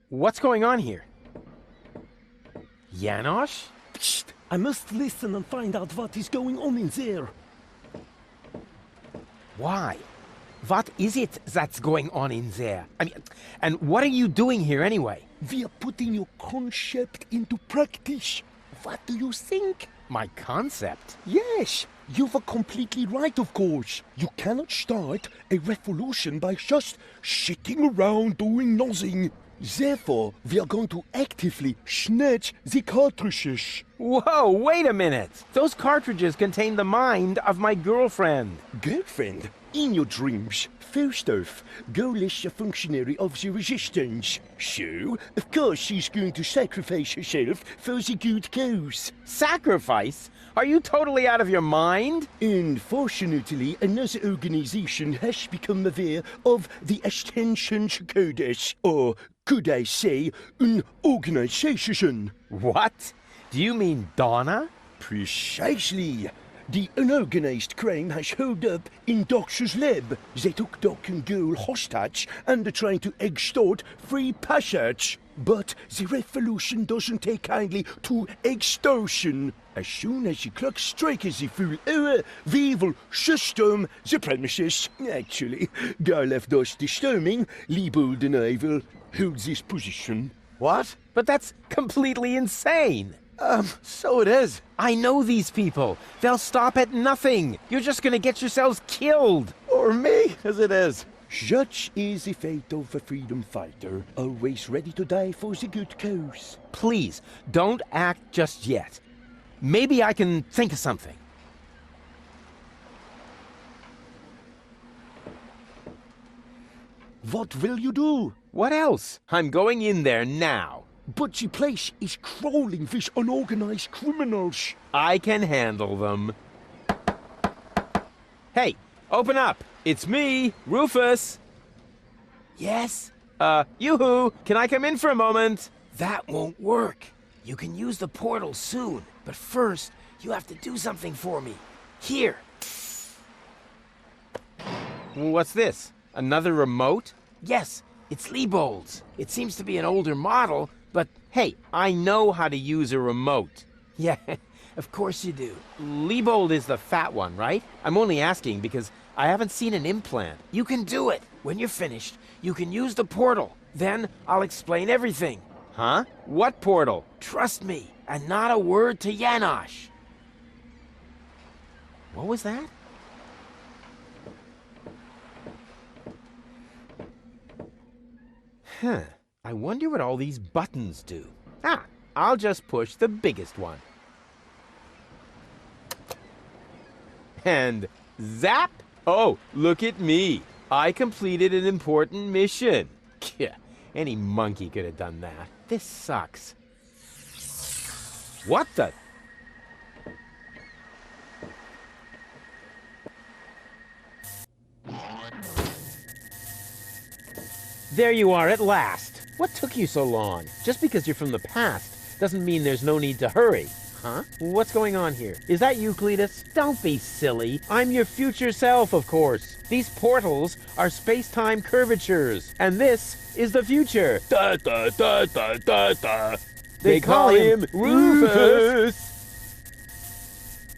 What's going on here? Janosch? Psst! I must listen and find out what is going on in there. Why? What is it that's going on in there? I mean, and what are you doing here anyway? We are putting your concept into practice. What do you think? My concept? Yes, you were completely right, of course. You cannot start a revolution by just sitting around doing nothing. Therefore, we are going to actively snatch the cartridges. Whoa, wait a minute! Those cartridges contain the mind of my girlfriend. Girlfriend? In your dreams. First off, girl is a functionary of the resistance. So, of course she's going to sacrifice herself for the good cause. Sacrifice? Are you totally out of your mind? Unfortunately, another organization has become aware of the Ascension's Codex, or could I say, an organization. What? Do you mean Donna? Precisely. The unorganized crime has held up in Doc's lab. They took Doc and girl hostage and are trying to extort free passage. But the revolution doesn't take kindly to extortion. As soon as the clock strikes the full hour, we will system the premises. Actually, Gar left us disturbing. Liebold and I will hold this position. What? But that's completely insane! So it is. I know these people. They'll stop at nothing. You're just gonna get yourselves killed. Or me, as it is. Such is the fate of a freedom fighter, always ready to die for the good cause. Please, don't act just yet. Maybe I can think of something. What will you do? What else? I'm going in there now. But the place is crawling with unorganized criminals. I can handle them. Hey, open up. It's me, Rufus. Yes? Yoo-hoo, can I come in for a moment? That won't work. You can use the portal soon, but first, you have to do something for me. Here. What's this? Another remote? Yes, it's Liebold's. It seems to be an older model, but hey, I know how to use a remote. yeah, of course you do. Liebold is the fat one, right? I'm only asking because I haven't seen an implant. You can do it. When you're finished, you can use the portal. Then I'll explain everything. Huh? What portal? Trust me, and not a word to Janosch. What was that? Huh. I wonder what all these buttons do. Ah, I'll just push the biggest one. And zap! Oh, look at me. I completed an important mission. Yeah, any monkey could have done that. This sucks. What the? There you are at last. What took you so long? Just because you're from the past doesn't mean there's no need to hurry. Huh? What's going on here? Is that you, Cletus? Don't be silly. I'm your future self, of course. These portals are space-time curvatures, and this is the future. Da da da da da da. They call him Rufus.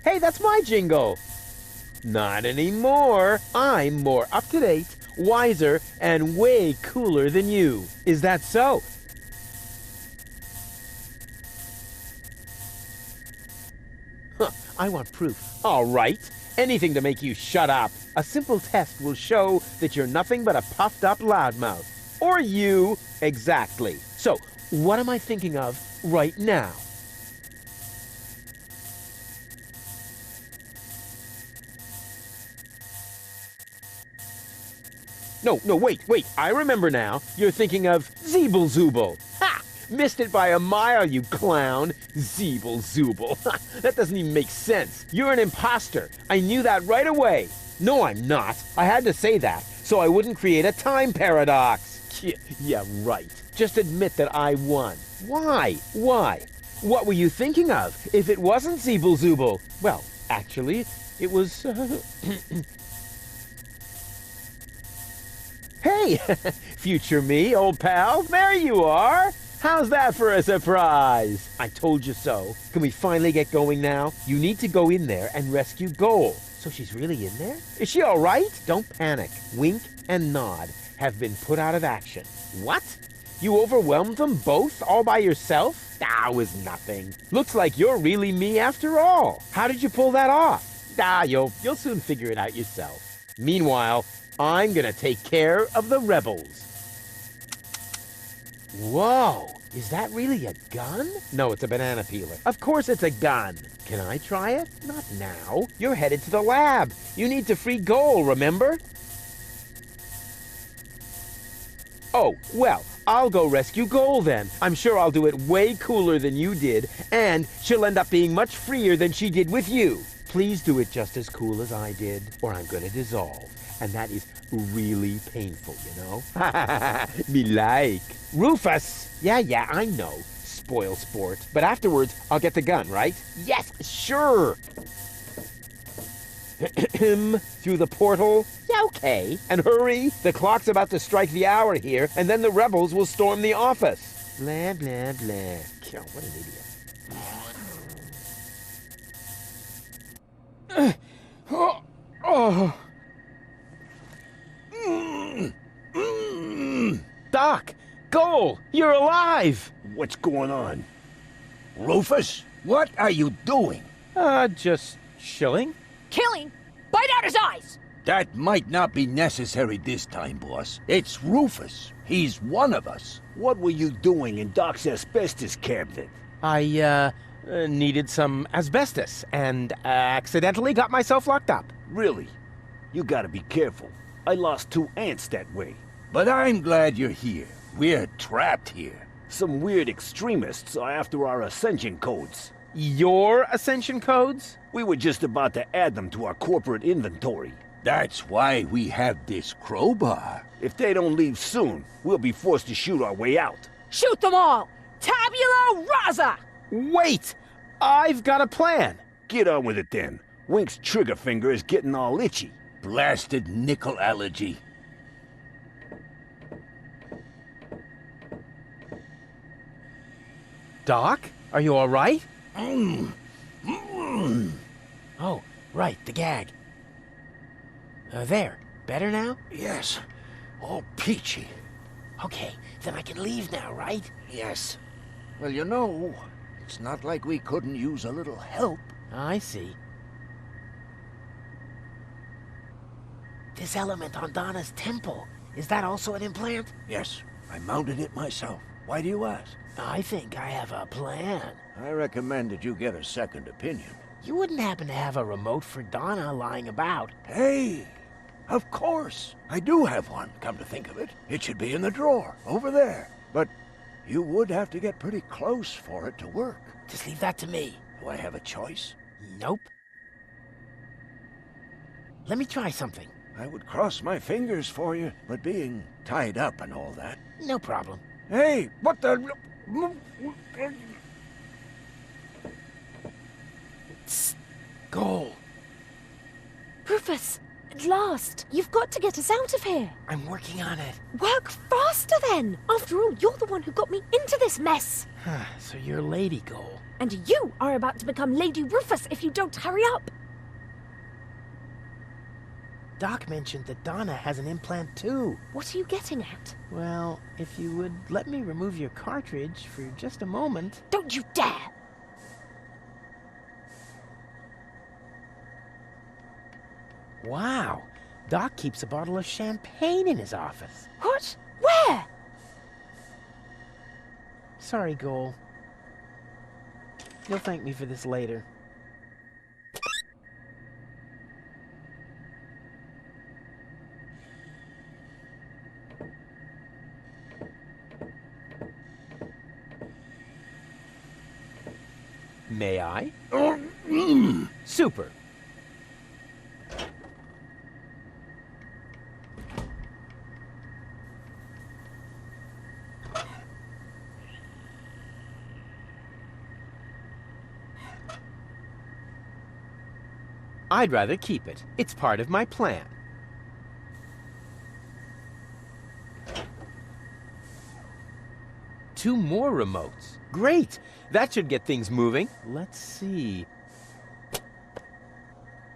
Hey, that's my jingle. Not anymore. I'm more up-to-date, wiser, and way cooler than you. Is that so? Huh, I want proof. All right. Anything to make you shut up. A simple test will show that you're nothing but a puffed-up loudmouth. Or you. Exactly. So, what am I thinking of right now? No, wait. I remember now. You're thinking of Zeeble-Zooble. Ha! Missed it by a mile, you clown. Zeeble-Zooble. That doesn't even make sense. You're an imposter. I knew that right away. No, I'm not. I had to say that, so I wouldn't create a time paradox. Yeah, right. Just admit that I won. Why? What were you thinking of if it wasn't Zeeble-Zooble? Well, actually, it was... Hey! Hey, future me, old pal, there you are. How's that for a surprise? I told you so. Can we finally get going now? You need to go in there and rescue Goal. So she's really in there? Is she all right? Don't panic. Wink and Nod have been put out of action. What? You overwhelmed them both all by yourself? That was nothing. Looks like you're really me after all. How did you pull that off? You'll soon figure it out yourself. Meanwhile, I'm gonna take care of the rebels. Whoa, is that really a gun? No, it's a banana peeler. Of course it's a gun. Can I try it? Not now. You're headed to the lab. You need to free Goal, remember? Oh, well, I'll go rescue Goal then. I'm sure I'll do it way cooler than you did, and she'll end up being much freer than she did with you. Please do it just as cool as I did, or I'm gonna dissolve. And that is really painful, you know? Me like. Rufus! Yeah, I know. Spoil sport. But afterwards, I'll get the gun, right? Yes, sure! Through the portal? Yeah, okay. And hurry! The clock's about to strike the hour here, and then the rebels will storm the office. Blah, blah, blah. Oh, what an idiot. Doc! Goal! You're alive! What's going on? Rufus? What are you doing? Just chilling. Killing? Bite out his eyes! That might not be necessary this time, boss. It's Rufus. He's one of us. What were you doing in Doc's asbestos cabinet? I, needed some asbestos, and accidentally got myself locked up. Really? You gotta be careful. I lost 2 ants that way. But I'm glad you're here. We're trapped here. Some weird extremists are after our ascension codes. Your ascension codes? We were just about to add them to our corporate inventory. That's why we have this crowbar. If they don't leave soon, we'll be forced to shoot our way out. Shoot them all! Tabula rasa! Wait! I've got a plan. Get on with it then. Wink's trigger finger is getting all itchy. Blasted nickel allergy. Doc, are you all right? Oh, right, the gag. There. Better now? Yes. All peachy. Okay, then I can leave now, right? Yes. Well, you know, it's not like we couldn't use a little help. I see. This element on Donna's temple, is that also an implant? Yes, I mounted it myself. Why do you ask? I think I have a plan. I recommend that you get a second opinion. You wouldn't happen to have a remote for Donna lying about? Hey, of course. I do have one, come to think of it. It should be in the drawer, over there. But you would have to get pretty close for it to work. Just leave that to me. Do I have a choice? Nope. Let me try something. I would cross my fingers for you, but being tied up and all that. No problem. Hey, what the... Tss. Goal. Rufus, at last! You've got to get us out of here! I'm working on it. Work faster then! After all, you're the one who got me into this mess! So you're Lady Goal. And you are about to become Lady Rufus if you don't hurry up! Doc mentioned that Donna has an implant too. What are you getting at? Well, if you would let me remove your cartridge for just a moment. Don't you dare! Wow, Doc keeps a bottle of champagne in his office. What? Where? Sorry, Goal. You'll thank me for this later. May I? Super. I'd rather keep it. It's part of my plan. 2 more remotes. Great! That should get things moving. Let's see.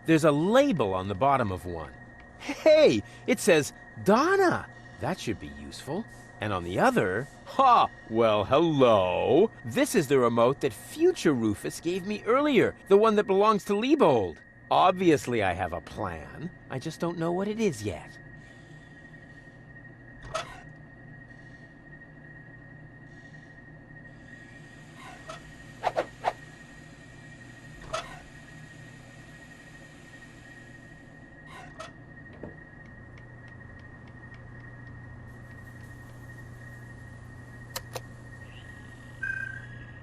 There's a label on the bottom of one. Hey! It says Donna! That should be useful. And on the other... Ha! Well, hello! This is the remote that future Rufus gave me earlier. The one that belongs to Liebold. Obviously, I have a plan. I just don't know what it is yet.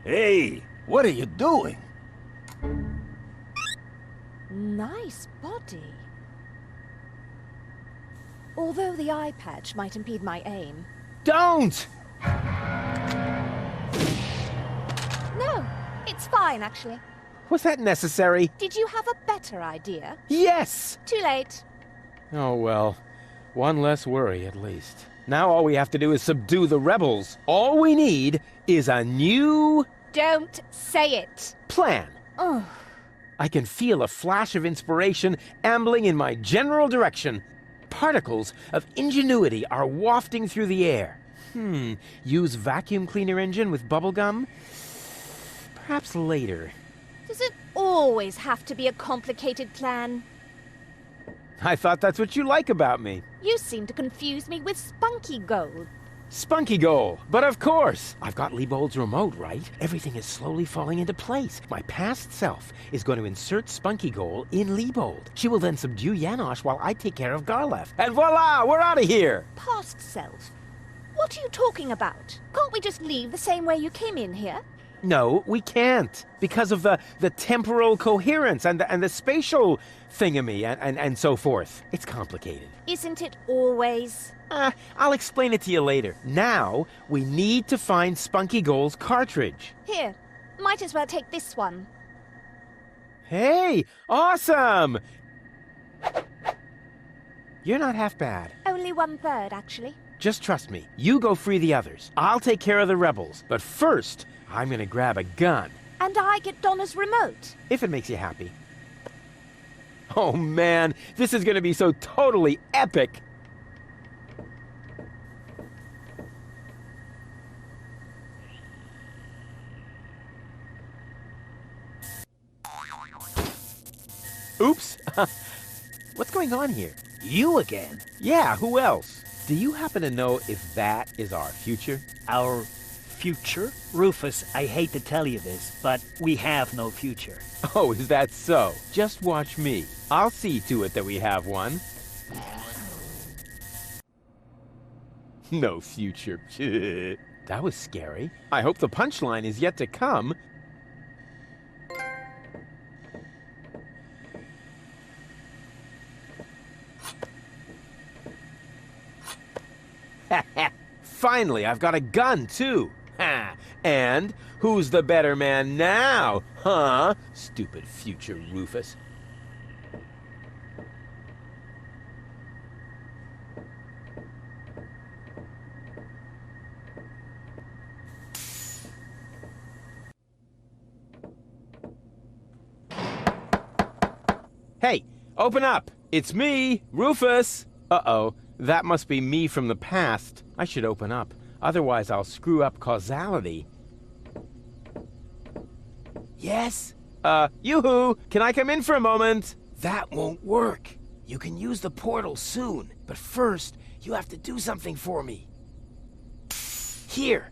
Hey, what are you doing? Nice body. Although the eye patch might impede my aim. Don't! No, it's fine, actually. Was that necessary? Did you have a better idea? Yes! Too late. Oh, well. One less worry, at least. Now all we have to do is subdue the rebels. All we need is a new... Don't say it. plan. Oh. I can feel a flash of inspiration ambling in my general direction. Particles of ingenuity are wafting through the air. Use vacuum cleaner engine with bubblegum? Perhaps later. Does it always have to be a complicated plan? I thought that's what you like about me. You seem to confuse me with Spunky Gold. Spunky goal. But of course, I've got Liebold's remote, right? Everything is slowly falling into place. My past self is going to insert Spunky goal in Liebold. She will then subdue Janosch while I take care of Garlef. And voila, we're out of here! Past self? What are you talking about? Can't we just leave the same way you came in here? No, we can't. Because of the temporal coherence and the spatial thingamy and so forth. It's complicated. Isn't it always? I'll explain it to you later. Now, we need to find Spunky Goal's cartridge. Here, might as well take this one. Hey, awesome! You're not half bad. Only 1/3, actually. Just trust me. You go free the others. I'll take care of the rebels. But first, I'm gonna grab a gun. And I get Donna's remote. If it makes you happy. Oh man, this is gonna be so totally epic! Oops! What's going on here? You again? Yeah, who else? Do you happen to know if that is our future? Our future? Rufus, I hate to tell you this, but we have no future. Oh, is that so? Just watch me. I'll see to it that we have one. No future. That was scary. I hope the punchline is yet to come. Finally, I've got a gun, too. Ha! And who's the better man now? Huh? Stupid future Rufus. Hey, open up! It's me, Rufus! Uh-oh, that must be me from the past. I should open up, otherwise I'll screw up causality. Yes? Yoo-hoo! Can I come in for a moment? That won't work. You can use the portal soon, but first, you have to do something for me. Here.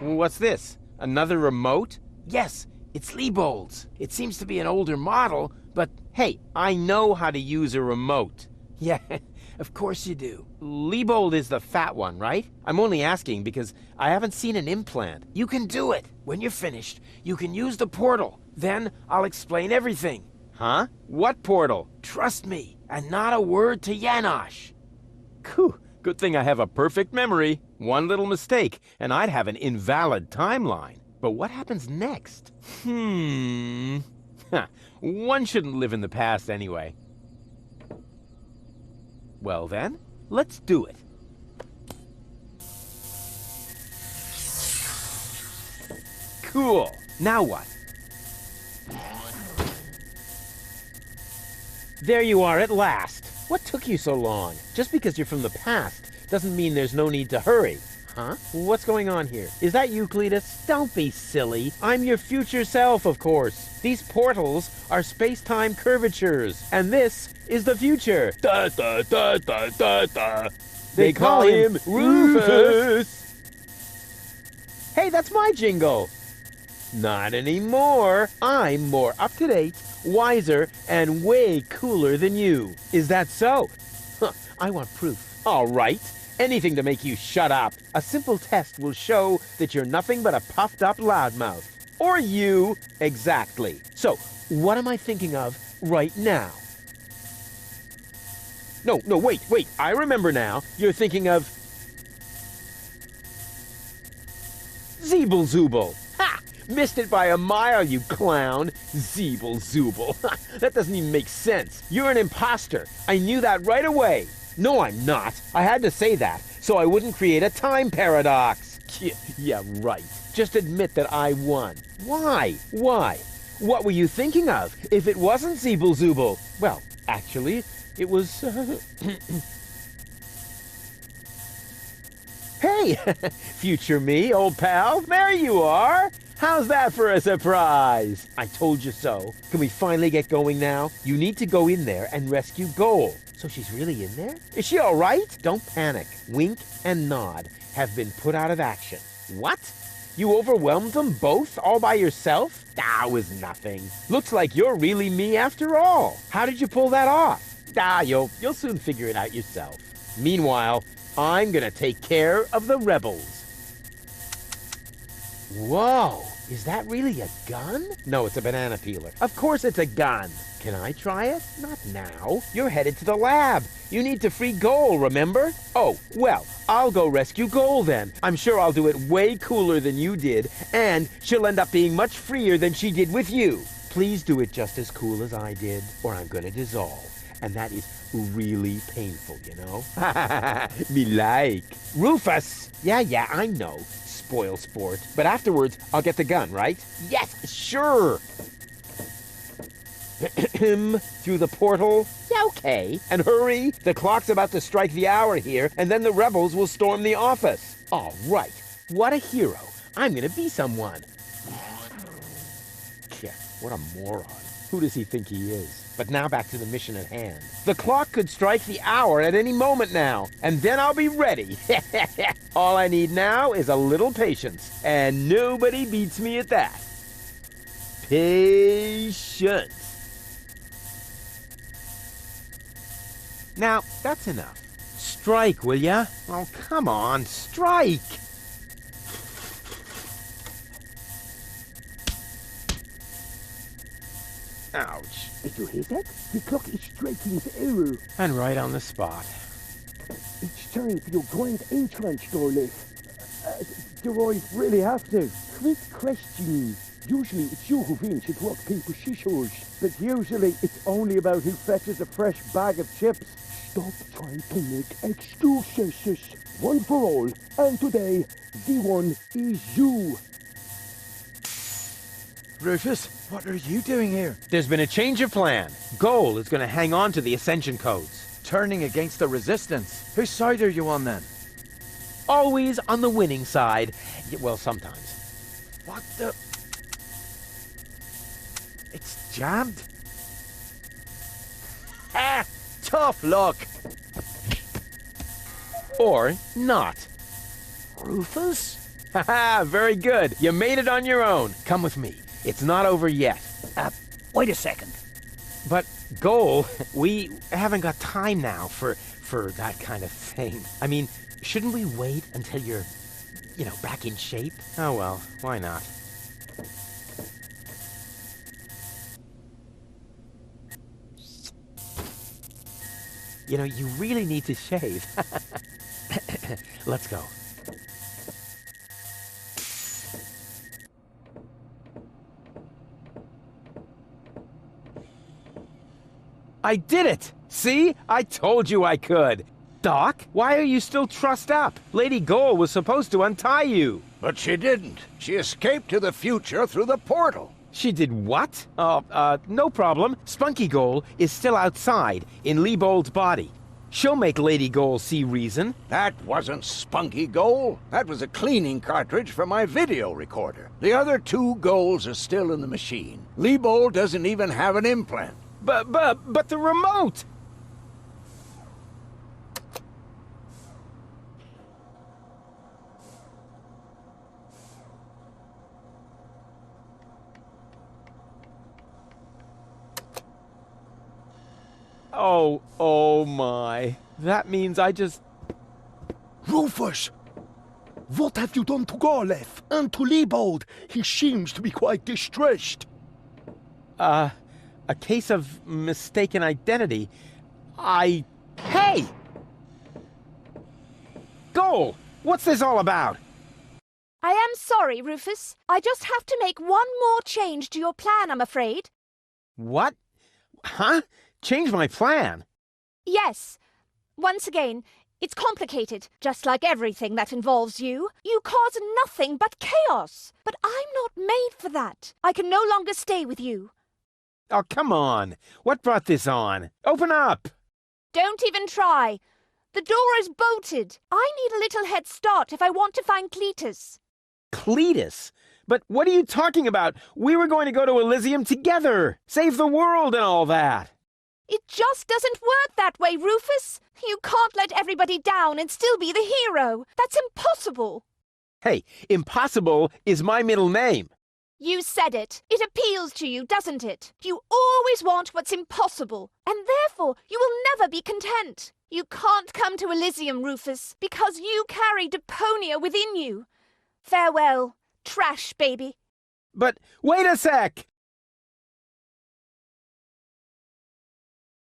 What's this? Another remote? Yes, it's Liebold's. It seems to be an older model, but Hey, I know how to use a remote. yeah, of course you do. Liebold is the fat one, right? I'm only asking because I haven't seen an implant. You can do it. When you're finished, you can use the portal. Then I'll explain everything. Huh? What portal? Trust me, and not a word to Janosch. Whew, good thing I have a perfect memory. One little mistake, and I'd have an invalid timeline. But what happens next? One shouldn't live in the past anyway. Well then, let's do it. Cool. Now what? There you are at last. What took you so long? Just because you're from the past doesn't mean there's no need to hurry. Huh? What's going on here? Is that you, Cletus? Don't be silly. I'm your future self, of course. These portals are space-time curvatures, and this is the future. Da da da da da da. They call him Rufus. Hey, that's my jingle. Not anymore. I'm more up-to-date, wiser, and way cooler than you. Is that so? Huh, I want proof. All right. Anything to make you shut up. A simple test will show that you're nothing but a puffed-up loudmouth. Or you. Exactly. So, what am I thinking of right now? No, wait. I remember now. You're thinking of Zeeble-Zooble. Ha! Missed it by a mile, you clown. Zeeble-Zooble. That doesn't even make sense. You're an imposter. I knew that right away. No, I'm not. I had to say that, so I wouldn't create a time paradox. Yeah, right. Just admit that I won. Why? What were you thinking of if it wasn't Zeeble-Zooble? Well, actually, it was... Hey, future me, old pal. There you are. How's that for a surprise? I told you so. Can we finally get going now? You need to go in there and rescue Goal. So she's really in there? Is she all right? Don't panic. Wink and Nod have been put out of action. What? You overwhelmed them both all by yourself? That was nothing. Looks like you're really me after all. How did you pull that off? You'll soon figure it out yourself. Meanwhile, I'm gonna take care of the rebels. Whoa, is that really a gun? No, it's a banana peeler. Of course it's a gun. Can I try it? Not now. You're headed to the lab. You need to free Goal, remember? Oh, well, I'll go rescue Goal then. I'm sure I'll do it way cooler than you did, and she'll end up being much freer than she did with you. Please do it just as cool as I did, or I'm gonna dissolve. And that is really painful, you know? Me like. Rufus! Yeah, I know. Spoil sport. But afterwards, I'll get the gun, right? Yes, sure! Through the portal? Yeah, okay. And hurry, the clock's about to strike the hour here, and then the rebels will storm the office. All right. What a hero. I'm gonna be someone. Yeah, what a moron. Who does he think he is? But now back to the mission at hand. The clock could strike the hour at any moment now, and then I'll be ready. All I need now is a little patience, and nobody beats me at that. Patience. Now, that's enough. Strike, will ya? Oh, come on, strike! Ouch. Did you hear that? The clock is striking the hour. And right on the spot. It's time for your grand entrance, Dorlith. Do I really have to? Quick question. Usually it's you who wins at rock, paper, scissors. But usually it's only about who fetches a fresh bag of chips. Stop trying to make excuses. One for all. And today, the one is you. Rufus, what are you doing here? There's been a change of plan. Goal is going to hang on to the Ascension codes. Turning against the Resistance. Whose side are you on then? Always on the winning side. Well, sometimes. What the... It's jammed? Ah! Tough luck! Or not. Rufus? Haha, very good. You made it on your own. Come with me. It's not over yet. Wait a second. But, Goal, we haven't got time now for that kind of thing. I mean, shouldn't we wait until you're, back in shape? Oh well, why not? You really need to shave. Let's go. I did it! See? I told you I could. stuck? Why are you still trussed up? Lady Goal was supposed to untie you. But she didn't. She escaped to the future through the portal. She did what? No problem. Spunky Goal is still outside, in Liebold's body. She'll make Lady Goal see reason. That wasn't Spunky Goal. That was a cleaning cartridge for my video recorder. The other two goals are still in the machine. Liebold doesn't even have an implant. But the remote! Oh my. That means I just... Rufus! What have you done to Garlef and to Liebold? He seems to be quite distressed. A case of mistaken identity. Hey! Goal! What's this all about? I am sorry, Rufus. I just have to make one more change to your plan, I'm afraid. What? Huh? Change my plan? Yes. Once again, it's complicated, just like everything that involves you. You cause nothing but chaos. But I'm not made for that. I can no longer stay with you. Oh, come on. What brought this on? Open up! Don't even try. The door is bolted. I need a little head start if I want to find Cletus. Cletus? But what are you talking about? We were going to go to Elysium together. Save the world and all that. It just doesn't work that way, Rufus. You can't let everybody down and still be the hero. That's impossible. Hey, impossible is my middle name. You said it. It appeals to you, doesn't it? You always want what's impossible, and therefore you will never be content. You can't come to Elysium, Rufus, because you carry Deponia within you. Farewell, trash baby. But wait a sec!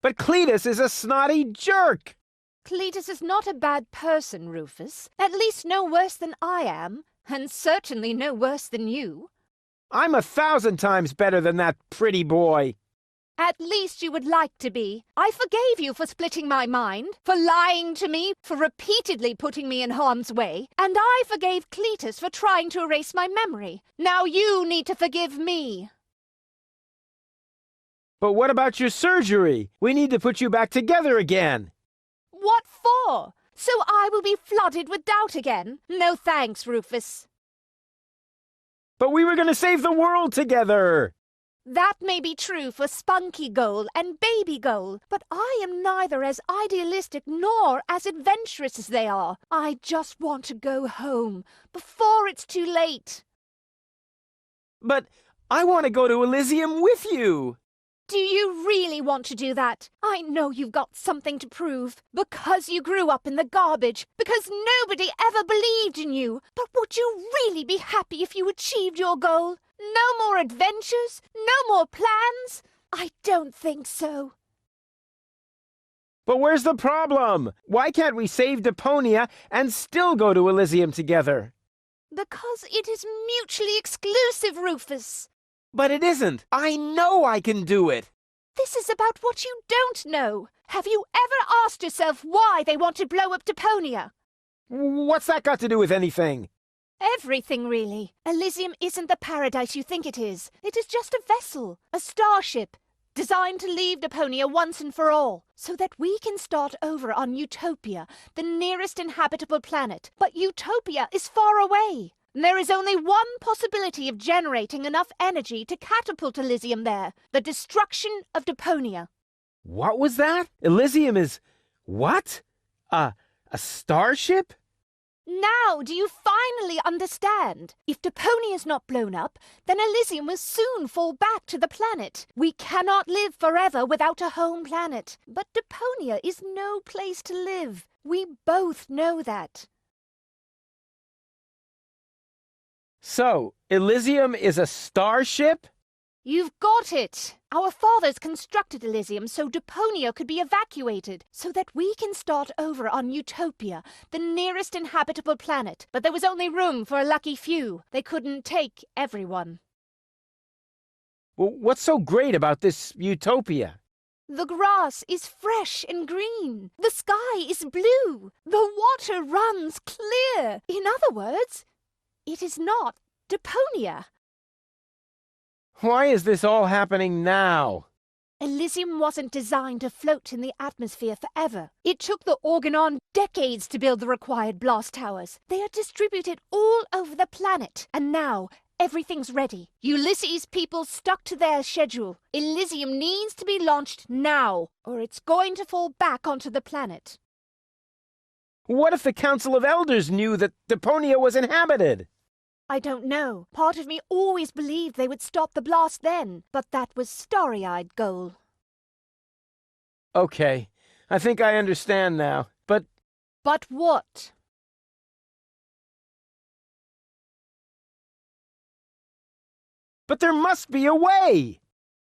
But Cletus is a snotty jerk! Cletus is not a bad person, Rufus. At least no worse than I am, and certainly no worse than you. I'm 1,000 times better than that pretty boy. At least you would like to be. I forgave you for splitting my mind, for lying to me, for repeatedly putting me in harm's way, and I forgave Cletus for trying to erase my memory. Now you need to forgive me. But what about your surgery? We need to put you back together again. What for? So I will be flooded with doubt again? No thanks, Rufus. But we were going to save the world together. That may be true for Spunky Goal and Baby Goal, but I am neither as idealistic nor as adventurous as they are. I just want to go home before it's too late. But I want to go to Elysium with you. Do you really want to do that? I know you've got something to prove. Because you grew up in the garbage. Because nobody ever believed in you. But would you really be happy if you achieved your goal? No more adventures? No more plans? I don't think so. But where's the problem? Why can't we save Deponia and still go to Elysium together? Because it is mutually exclusive, Rufus. But it isn't. I know I can do it. This is about what you don't know. Have you ever asked yourself why they want to blow up Deponia? What's that got to do with anything? Everything, really. Elysium isn't the paradise you think it is. It is just a vessel, a starship, designed to leave Deponia once and for all, so that we can start over on Utopia, the nearest inhabitable planet. But Utopia is far away. There is only one possibility of generating enough energy to catapult Elysium there, the destruction of Deponia. What was that? Elysium is... what? A starship? Now do you finally understand? If Deponia is not blown up, then Elysium will soon fall back to the planet. We cannot live forever without a home planet. But Deponia is no place to live. We both know that. So, Elysium is a starship? You've got it. Our fathers constructed Elysium so Deponia could be evacuated, so that we can start over on Utopia, the nearest inhabitable planet. But there was only room for a lucky few. They couldn't take everyone. Well, what's so great about this Utopia? The grass is fresh and green. The sky is blue. The water runs clear. In other words, it is not Deponia. Why is this all happening now? Elysium wasn't designed to float in the atmosphere forever. It took the Organon decades to build the required blast towers. They are distributed all over the planet, and now everything's ready. Ulysses' people stuck to their schedule. Elysium needs to be launched now, or it's going to fall back onto the planet. What if the Council of Elders knew that Deponia was inhabited? I don't know. Part of me always believed they would stop the blast then, but that was starry-eyed goal. Okay, I think I understand now, but... But what? But there must be a way!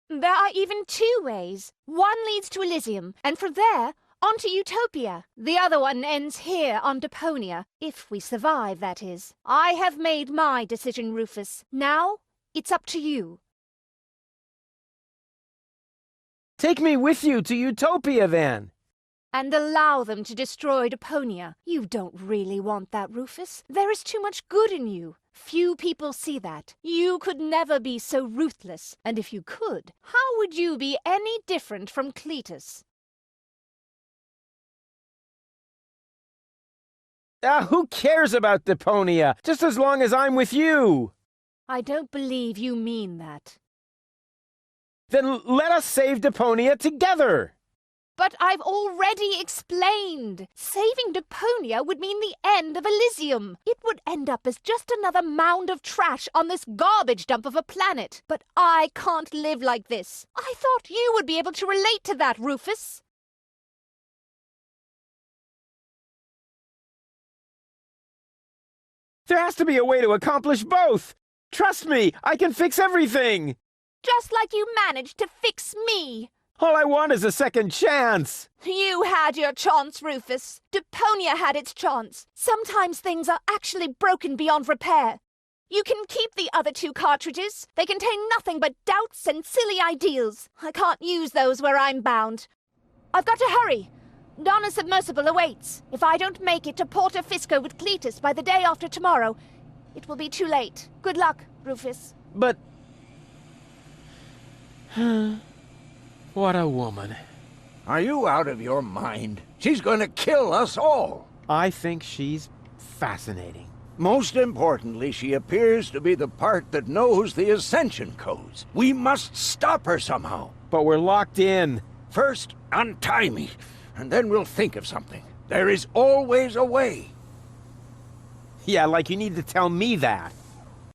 There are even two ways. One leads to Elysium, and from there, on to Utopia. The other one ends here on Deponia, if we survive, that is. I have made my decision, Rufus. Now, it's up to you. Take me with you to Utopia, then! And allow them to destroy Deponia. You don't really want that, Rufus. There is too much good in you. Few people see that. You could never be so ruthless. And if you could, how would you be any different from Cletus? Who cares about Deponia? Just as long as I'm with you! I don't believe you mean that. Then let us save Deponia together! But I've already explained. Saving Deponia would mean the end of Elysium. It would end up as just another mound of trash on this garbage dump of a planet. But I can't live like this. I thought you would be able to relate to that, Rufus. There has to be a way to accomplish both! Trust me, I can fix everything! Just like you managed to fix me. All I want is a second chance! You had your chance, Rufus. Deponia had its chance. Sometimes things are actually broken beyond repair. You can keep the other two cartridges. They contain nothing but doubts and silly ideals. I can't use those where I'm bound. I've got to hurry. Donna's submersible awaits. If I don't make it to Porto Fisco with Cletus by the day after tomorrow, it will be too late. Good luck, Rufus. But... what a woman. Are you out of your mind? She's going to kill us all. I think she's fascinating. Most importantly, she appears to be the part that knows the Ascension codes. We must stop her somehow. But we're locked in. First, untie me, and then we'll think of something. There is always a way. Yeah, like you need to tell me that.